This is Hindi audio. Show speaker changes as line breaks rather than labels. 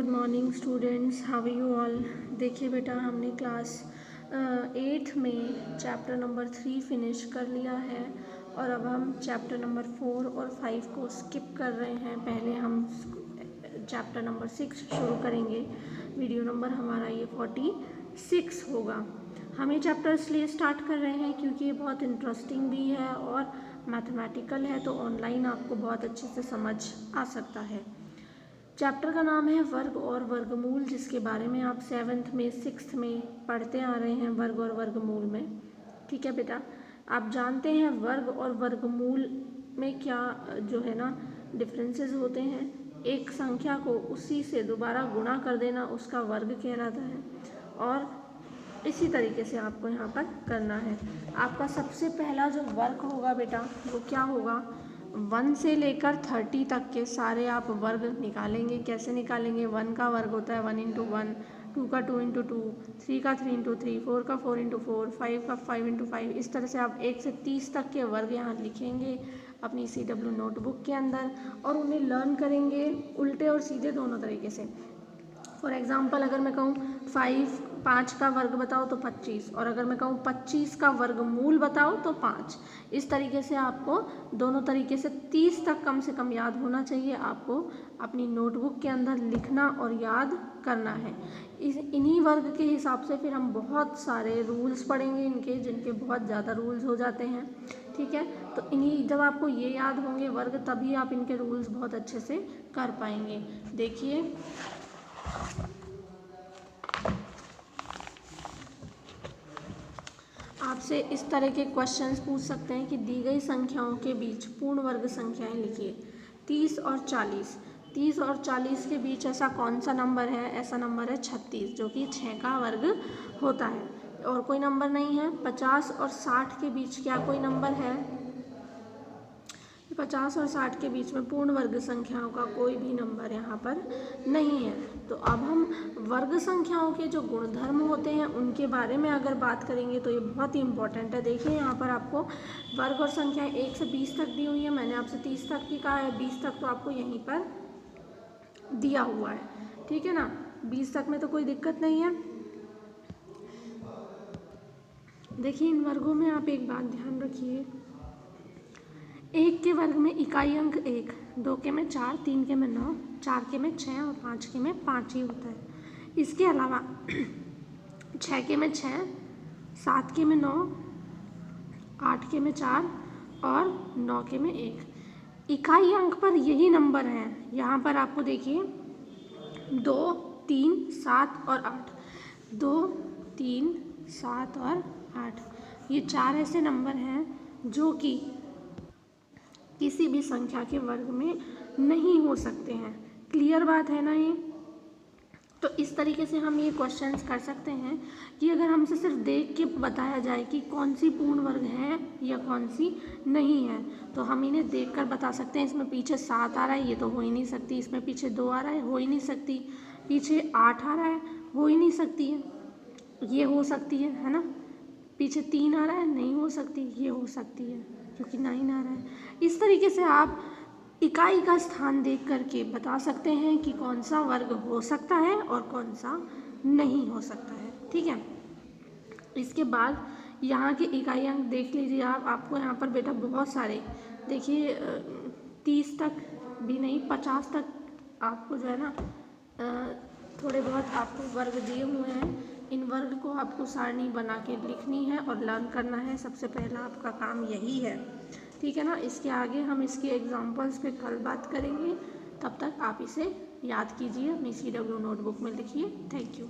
Good morning students, how are you all. देखिए बेटा, हमने क्लास 8 में चैप्टर नंबर 3 फिनिश कर लिया है और अब हम चैप्टर नंबर 4 और 5 को स्किप कर रहे हैं। पहले हम चैप्टर नंबर 6 शुरू करेंगे। वीडियो नंबर हमारा ये 46 होगा। हम ये चैप्टर इसलिए स्टार्ट कर रहे हैं क्योंकि ये बहुत इंटरेस्टिंग भी है और मैथमेटिकल है, तो ऑनलाइन आपको बहुत अच्छे से समझ आ सकता है। चैप्टर का नाम है वर्ग और वर्गमूल, जिसके बारे में आप 7th में 6th में पढ़ते आ रहे हैं, वर्ग और वर्गमूल में। ठीक है बेटा, आप जानते हैं वर्ग और वर्गमूल में क्या जो है ना डिफरेंसेस होते हैं। एक संख्या को उसी से दोबारा गुणा कर देना उसका वर्ग कहलाता है और इसी तरीके से आपको यहाँ पर करना है। आपका सबसे पहला जो वर्ग होगा बेटा वो क्या होगा, 1 से लेकर 30 तक के सारे आप वर्ग निकालेंगे। कैसे निकालेंगे, 1 का वर्ग होता है 1 × 1, 2 का 2 × 2, 3 का 3 × 3, 4 का 4 × 4, 5 का 5 × 5। इस तरह से आप 1 से 30 तक के वर्ग यहाँ लिखेंगे अपनी CW नोटबुक के अंदर और उन्हें लर्न करेंगे उल्टे और सीधे दोनों तरीके से। फॉर एग्ज़ाम्पल, अगर मैं कहूँ 5 का वर्ग बताओ तो 25, और अगर मैं कहूँ 25 का वर्गमूल बताओ तो 5। इस तरीके से आपको दोनों तरीके से 30 तक कम से कम याद होना चाहिए। आपको अपनी नोटबुक के अंदर लिखना और याद करना है। इन्हीं वर्ग के हिसाब से फिर हम बहुत सारे रूल्स पढ़ेंगे इनके, जिनके बहुत ज़्यादा रूल्स हो जाते हैं। ठीक है, तो इन्हीं जब आपको ये याद होंगे वर्ग, तभी आप इनके रूल्स बहुत अच्छे से कर पाएंगे। देखिए, आपसे इस तरह के क्वेश्चंस पूछ सकते हैं कि दी गई संख्याओं के बीच पूर्ण वर्ग संख्याएं लिखिए। 30 और 40, 30 और 40 के बीच ऐसा कौन सा नंबर है, ऐसा नंबर है 36, जो कि 6 का वर्ग होता है। और कोई नंबर नहीं है। 50 और 60 के बीच क्या कोई नंबर है, 50 और 60 के बीच में पूर्ण वर्ग संख्याओं का कोई भी नंबर यहाँ पर नहीं है। तो अब हम वर्ग संख्याओं के जो गुणधर्म होते हैं उनके बारे में अगर बात करेंगे तो ये बहुत ही इंपॉर्टेंट है। देखिए, यहाँ पर आपको वर्ग और संख्याएं 1 से 20 तक दी हुई है। मैंने आपसे 30 तक की कहा है, 20 तक तो आपको यहीं पर दिया हुआ है। ठीक है ना, 20 तक में तो कोई दिक्कत नहीं है। देखिए, इन वर्गों में आप एक बात ध्यान रखिए, 1 के वर्ग में इकाई अंक 1, 2 के में 4, 3 के में 9, 4 के में 6 और 5 के में 5 ही होता है। इसके अलावा 6 के में 6, 7 के में 9, 8 के में 4 और 9 के में 1। इकाई अंक पर यही नंबर हैं। यहाँ पर आपको देखिए 2, 3, 7 और 8, 2, 3, 7 और 8, ये 4 ऐसे नंबर हैं जो कि किसी भी संख्या के वर्ग में नहीं हो सकते हैं। क्लियर बात है ना ये। तो इस तरीके से हम ये क्वेश्चंस कर सकते हैं कि अगर हमसे सिर्फ देख के बताया जाए कि कौन सी पूर्ण वर्ग है या कौन सी नहीं है, तो हम इन्हें देखकर बता सकते हैं। इसमें पीछे 7 आ रहा है, ये तो हो ही नहीं सकती। इसमें पीछे 2 आ रहा है, हो ही नहीं सकती। पीछे 8 आ रहा है, हो ही नहीं सकती है। ये हो सकती है ना। पीछे 3 आ रहा है, नहीं हो सकती। ये हो सकती है क्योंकि 9 आ रहा है। इस तरीके से आप इकाई का स्थान देख करके बता सकते हैं कि कौन सा वर्ग हो सकता है और कौन सा नहीं हो सकता है। ठीक है, इसके बाद यहाँ के इकाई अंक देख लीजिए आप। आपको यहाँ पर बेटा बहुत सारे, देखिए 30 तक भी नहीं, 50 तक आपको जो है ना थोड़े बहुत आपको वर्ग दिए हुए हैं। इन वर्ग को आपको सारणी बना के लिखनी है और लर्न करना है। सबसे पहला आपका काम यही है। ठीक है ना। इसके आगे हम इसके एग्जाम्पल्स पे कल बात करेंगे। तब तक आप इसे याद कीजिए, अपनी CW नोटबुक में लिखिए। Thank you.